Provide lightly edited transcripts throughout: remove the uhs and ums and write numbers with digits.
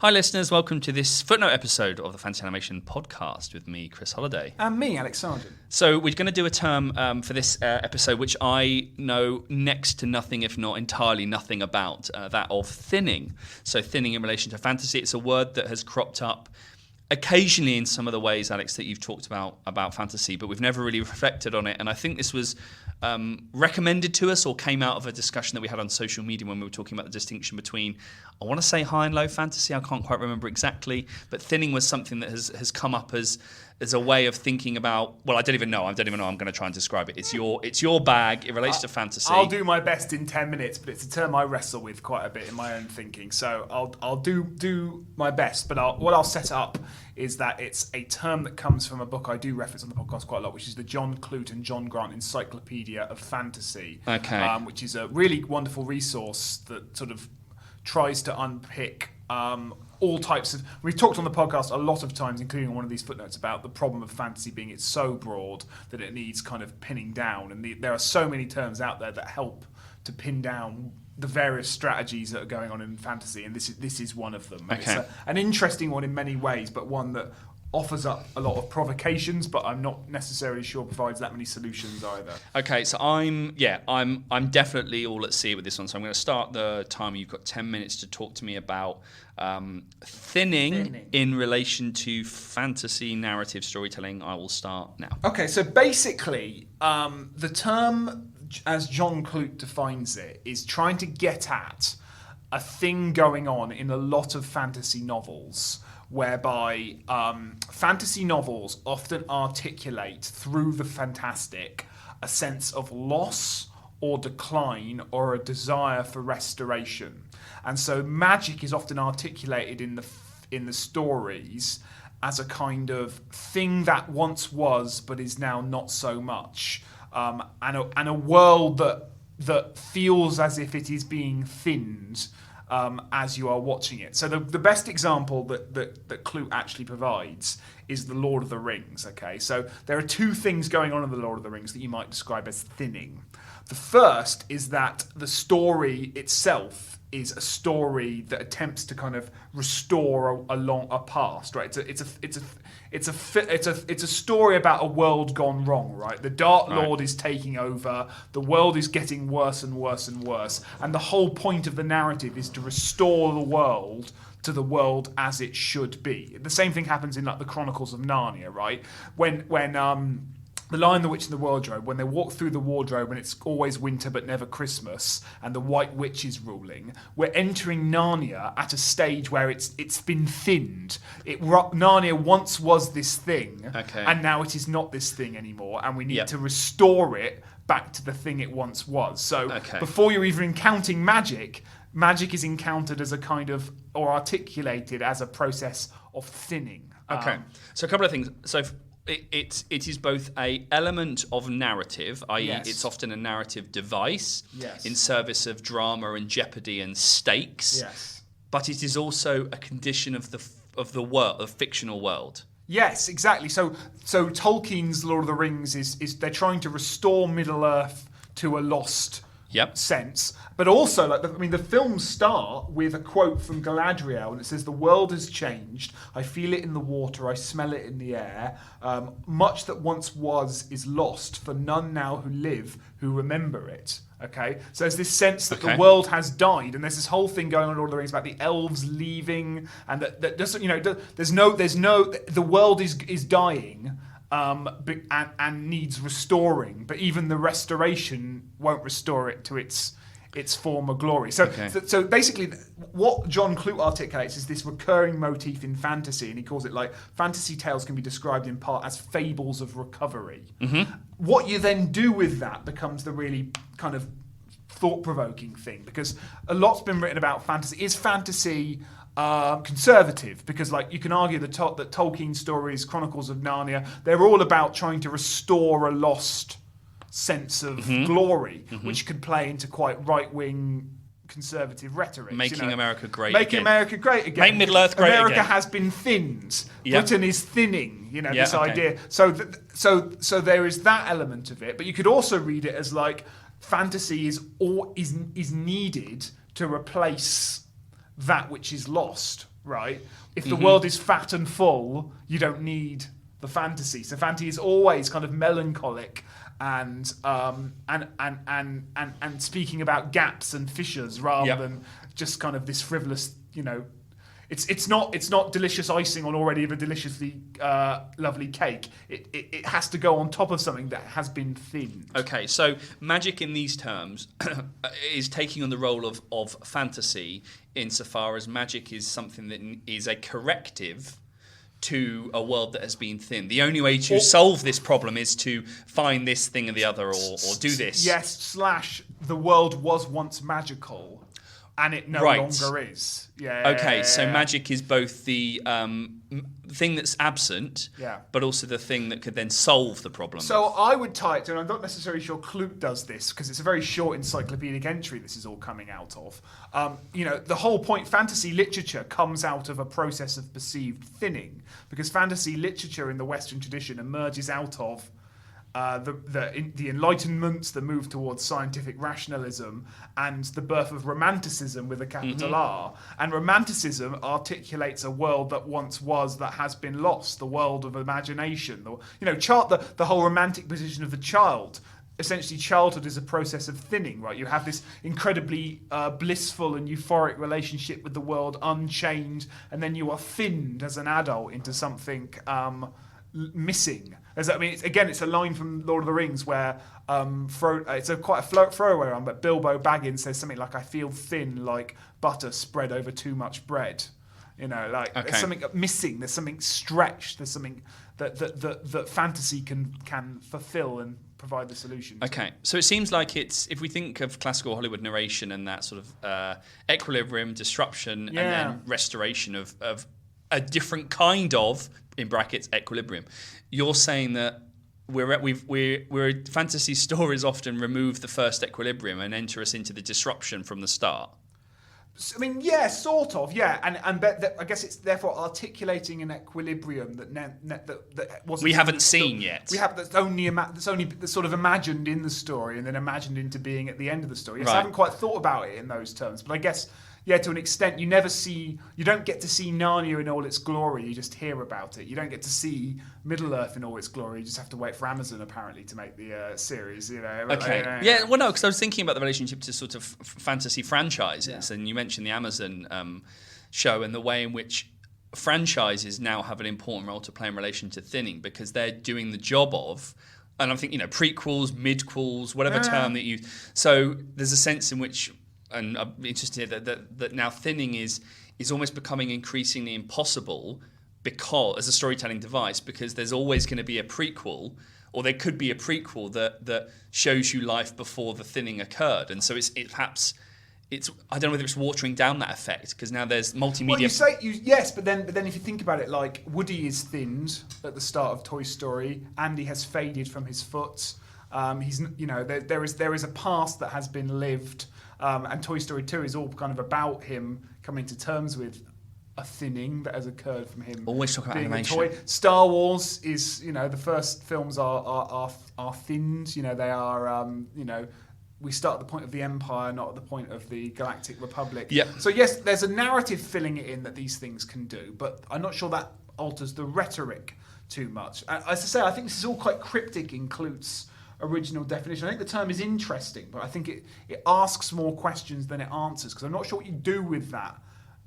Hi listeners, welcome to this Footnote episode of the Fantasy Animation Podcast with me, Chris Holliday. And me, Alex Sargent. So we're going to do a term for this episode which I know next to nothing, if not entirely nothing about, that of thinning. So thinning in relation to fantasy, it's a word that has cropped up occasionally in some of the ways, Alex, that you've talked about fantasy, but we've never really reflected on it. And I think this was recommended to us or came out of a discussion that we had on social media when we were talking about the distinction between, I want to say high and low fantasy, I can't quite remember exactly, but thinning was something that has come up as a way of thinking about, well, I don't even know I'm going to try and describe it. It's your bag, it relates to fantasy. I'll do my best in 10 minutes, but it's a term I wrestle with quite a bit in my own thinking, so I'll do my best, but what I'll set up is that it's a term that comes from a book I do reference on the podcast quite a lot, which is the John Clute and John Grant Encyclopedia of Fantasy, which is a really wonderful resource that sort of tries to unpick all types of... We've talked on the podcast a lot of times, including on one of these footnotes, about the problem of fantasy being it's so broad that it needs kind of pinning down, and there are so many terms out there that help to pin down the various strategies that are going on in fantasy, and this is one of them. Okay. It's an interesting one in many ways, but one that offers up a lot of provocations, but I'm not necessarily sure provides that many solutions either. Okay, so I'm definitely all at sea with this one. So I'm going to start the timer. You've got 10 minutes to talk to me about thinning in relation to fantasy narrative storytelling. I will start now. Okay, so basically, the term, as John Clute defines it, is trying to get at a thing going on in a lot of fantasy novels, whereby fantasy novels often articulate through the fantastic a sense of loss or decline or a desire for restoration. And so magic is often articulated in the stories as a kind of thing that once was but is now not so much, and a world that feels as if it is being thinned as you are watching it. So the best example that Clute actually provides is the Lord of the Rings. Okay, so there are two things going on in the Lord of the Rings that you might describe as thinning. The first is that the story itself is a story that attempts to kind of restore a past, right? It's a story about a world gone wrong, right? The Dark Lord is taking over, the world is getting worse and worse and worse, and the whole point of the narrative is to restore the world to the world as it should be. The same thing happens in like the Chronicles of Narnia, right? When The Lion, the Witch, and the Wardrobe, when they walk through the wardrobe and it's always winter but never Christmas, and the White Witch is ruling, we're entering Narnia at a stage where it's been thinned. Narnia once was this thing, and now it is not this thing anymore, and we need to restore it back to the thing it once was. So before you're even encountering magic is encountered as a kind of, or articulated as a process of thinning. So a couple of things. So it is both a element of narrative, i.e. it's often a narrative device in service of drama and jeopardy and stakes. But it is also a condition of the world, of fictional world. Yes, exactly. So Tolkien's Lord of the Rings is they're trying to restore Middle-earth to a lost sense. But also, the films start with a quote from Galadriel, and it says, "The world has changed. I feel it in the water. I smell it in the air. Much that once was is lost, for none now who live who remember it." Okay, so there's this sense that the world has died, and there's this whole thing going on in Lord of the Rings about the elves leaving, and that doesn't, the world is dying. And needs restoring, but even the restoration won't restore it to its former glory. So basically, what John Clute articulates is this recurring motif in fantasy, and he calls it like fantasy tales can be described in part as fables of recovery. What you then do with that becomes the really kind of thought-provoking thing, because a lot's been written about fantasy. Is fantasy conservative? Because you can argue that Tolkien stories, Chronicles of Narnia, they're all about trying to restore a lost sense of glory, which could play into quite right-wing conservative rhetoric. Making America great again. America great again. Make Middle-earth great America again. has been thinned. Britain is thinning, this idea. So there is that element of it, but you could also read it as like fantasy is needed to replace that which is lost. right? If the world is fat and full, you don't need the fantasy. So fantasy is always kind of melancholic and speaking about gaps and fissures rather than just kind of this frivolous, It's not delicious icing on already a deliciously lovely cake. It has to go on top of something that has been thinned. Okay, so magic in these terms is taking on the role of fantasy insofar as magic is something that is a corrective to a world that has been thinned. The only way to solve this problem is to find this thing or the other or do this. Yes, / the world was once magical. And it no longer is. Okay, so magic is both the thing that's absent, but also the thing that could then solve the problem. So I would tie it to, and I'm not necessarily sure Clute does this, because it's a very short encyclopedic entry this is all coming out of. The whole point, fantasy literature comes out of a process of perceived thinning, because fantasy literature in the Western tradition emerges out of the Enlightenment, the move towards scientific rationalism, and the birth of Romanticism with a capital R. And Romanticism articulates a world that once was, that has been lost, the world of imagination. The whole romantic position of the child. Essentially, childhood is a process of thinning, right? You have this incredibly blissful and euphoric relationship with the world, unchained, and then you are thinned as an adult into something missing. It's a line from Lord of the Rings where it's quite a throwaway one, but Bilbo Baggins says something like, "I feel thin like butter spread over too much bread." There's something missing. There's something stretched. There's something that fantasy can fulfill and provide the solution to. Okay, so it seems like if we think of classical Hollywood narration and that sort of equilibrium, disruption, and then restoration of a different kind of, in brackets, equilibrium. You're saying that fantasy stories often remove the first equilibrium and enter us into the disruption from the start. Sort of, and I guess it's therefore articulating an equilibrium that wasn't. We haven't seen yet. We have that's only sort of imagined in the story and then imagined into being at the end of the story. Yes, I haven't quite thought about it in those terms, but I guess. Yeah, to an extent, you don't get to see Narnia in all its glory, you just hear about it. You don't get to see Middle-earth in all its glory, you just have to wait for Amazon, apparently, to make the series, Okay. Yeah, well, no, because I was thinking about the relationship to sort of fantasy franchises, and you mentioned the Amazon show and the way in which franchises now have an important role to play in relation to thinning, because they're doing the job of... And I'm thinking, prequels, mid-quels, whatever term that you... So there's a sense in which... And I'm interested that now thinning is almost becoming increasingly impossible as a storytelling device, because there's always going to be a prequel, or there could be a prequel that shows you life before the thinning occurred, and so it's perhaps I don't know whether it's watering down that effect, because now there's multimedia. Well, you say yes, but then if you think about it, like Woody is thinned at the start of Toy Story, Andy has faded from his foot. There is a past that has been lived. And Toy Story 2 is all kind of about him coming to terms with a thinning that has occurred from him. Always talk about animation. A toy. Star Wars is, the first films are thinned. They are, we start at the point of the Empire, not at the point of the Galactic Republic. Yeah. So yes, there's a narrative filling it in that these things can do, but I'm not sure that alters the rhetoric too much. As I say, I think this is all quite cryptic in Clute's original definition. I think the term is interesting, but I think it asks more questions than it answers, because I'm not sure what you do with that.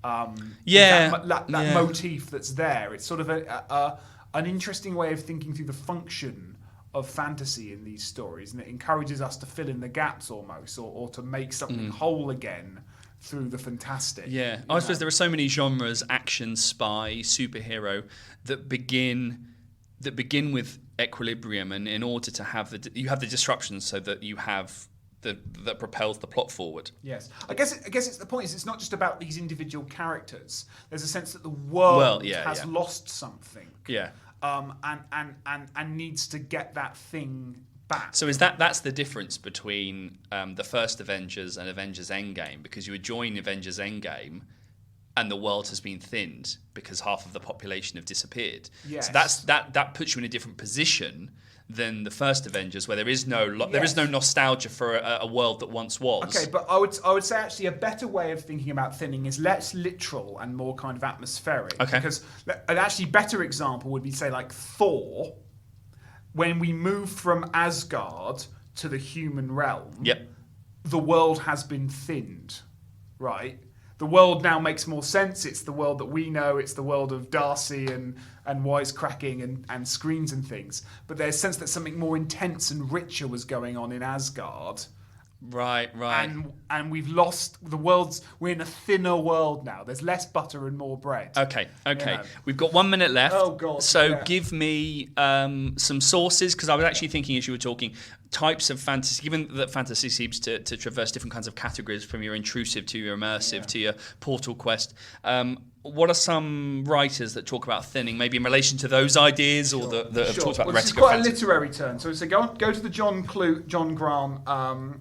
That motif that's there. It's sort of an interesting way of thinking through the function of fantasy in these stories, and it encourages us to fill in the gaps almost, or to make something whole again through the fantastic. Yeah, I suppose there are so many genres: action, spy, superhero, that begin with equilibrium, and in order to have you have the disruption, so that you have that propels the plot forward. Yes, I guess it's the point is it's not just about these individual characters. There's a sense that the world has lost something. Yeah. And needs to get that thing back. So that's the difference between the first Avengers and Avengers Endgame, because you would join Avengers Endgame and the world has been thinned because half of the population have disappeared. Yes. So that puts you in a different position than the first Avengers, where there is no nostalgia for a world that once was. Okay, but I would say actually a better way of thinking about thinning is less literal and more kind of atmospheric. Okay. Because an actually better example would be, say, like Thor, when we move from Asgard to the human realm. Yep. The world has been thinned, right? The world now makes more sense. It's the world that we know. It's the world of Darcy and wisecracking and screens and things. But there's a sense that something more intense and richer was going on in Asgard. Right. And we've lost the world's. We're in a thinner world now. There's less butter and more bread. Okay. You know. We've got 1 minute left. Oh, God, So yeah. give me some sources, because I was actually thinking as you were talking, types of fantasy, given that fantasy seems to traverse different kinds of categories from your intrusive to your immersive to your portal quest. What are some writers that talk about thinning, maybe in relation to those ideas, or that have talked about the This is rhetoric of quite a fantasy? literary term. So go to the John Grant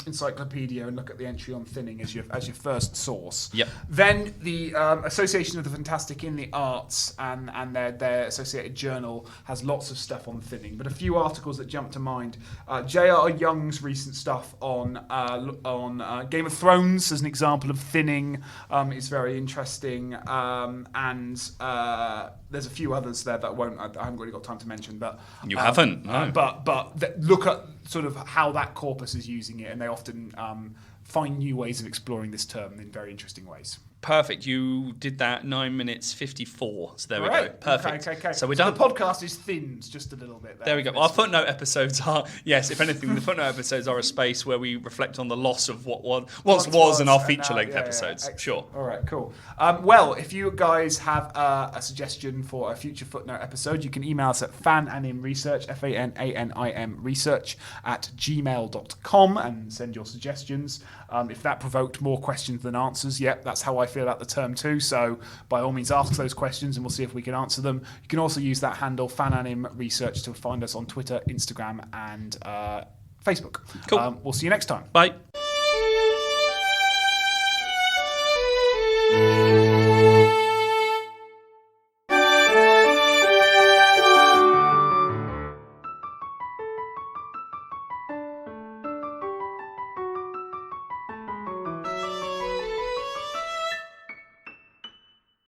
encyclopedia and look at the entry on thinning as your first source. Yep. Then the Association of the Fantastic in the Arts and their associated journal has lots of stuff on thinning, but a few articles that jump to mind. J.R. Young's recent stuff on Game of Thrones as an example of thinning is very interesting. And there's a few others there that I haven't really got time to mention. But You haven't, no. Look at sort of how that corpus is using it, and they often find new ways of exploring this term in very interesting ways. Perfect. You did that 9 minutes 54. So there we go. Perfect. Okay. So we're done. The podcast is thinned just a little bit. There we go. Our footnote episodes are, yes, if anything, the footnote episodes are a space where we reflect on the loss of what was in our feature-length episodes. Sure. All right, cool. Well, if you guys have a suggestion for a future footnote episode, you can email us at fananimresearch, FANANIM research @gmail.com and send your suggestions. If that provoked more questions than answers, that's how I feel about the term too. So by all means, ask those questions and we'll see if we can answer them. You can also use that handle, FANANIM Research, to find us on Twitter, Instagram, and Facebook. Cool. We'll see you next time. Bye.